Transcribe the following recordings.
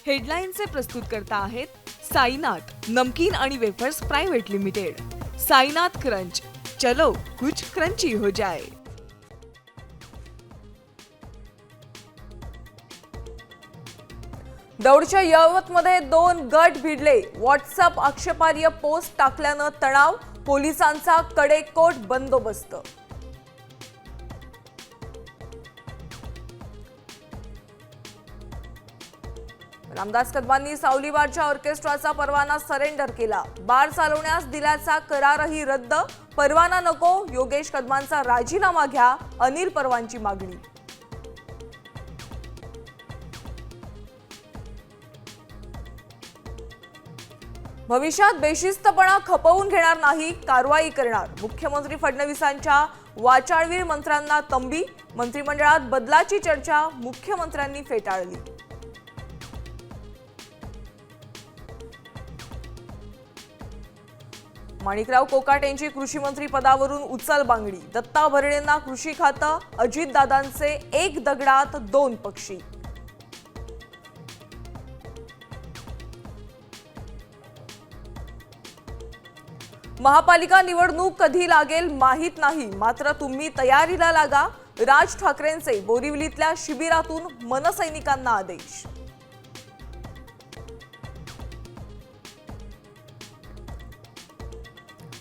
हेडलाईनचे प्रस्तुतकर्ता आहेत साईनाथ नमकीन आणि wafers private limited. Sainath crunch, चलो कुछ क्रंची हो जाए। दौडच्या यवतमध्ये 2 गट भिडले। व्हॉट्सअप आक्षेपार्ह पोस्ट टाकल्यानं तणाव, पोलिसांचा कडेकोट बंदोबस्त। रामदास कदमांनी सावली बारच्या ऑर्केस्ट्राचा परवाना सरेंडर केला। बार चालवण्यास दिल्याचा करारही रद्द। परवाना नको, योगेश कदमांचा राजीनामा घ्या, अनिल परवांची मागणी। भविष्यात बेशिस्तपणा खपवून घेणार नाही, कारवाई करणार। मुख्यमंत्री फडणवीसांच्या वाचाळवीर मंत्र्यांना तंबी। मंत्रिमंडळात बदलाची चर्चा मुख्यमंत्र्यांनी फेटाळली। माणिकराव कोकाटे यांची कृषी मंत्री पदावरून उचलबांगडी। दत्ता भरणेंना कृषी खातं, अजितदादांचे 1 दगडात 2 पक्षी। महापालिका निवडणूक कधी लागेल माहित नाही, मात्र तुम्ही तयारीला लागा। राज ठाकरेंचे बोरिवलीतल्या शिबिरातून मनसैनिकांना आदेश।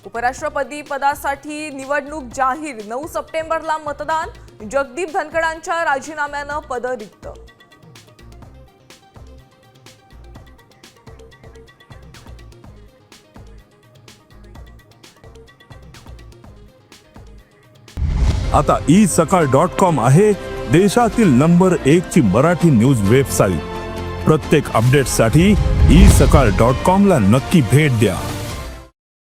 उपराष्ट्रपती पदासाठी निवडणूक जाहीर, 9 सप्टेंबरला मतदान। जगदीप धनकडांच्या राजीनाम्यानं पद रिक्त। आता isakal.com आहे देशातील नंबर 1 ची मराठी न्यूज वेबसाईट। प्रत्येक अपडेटसाठी isakal.com ला नक्की भेट द्या।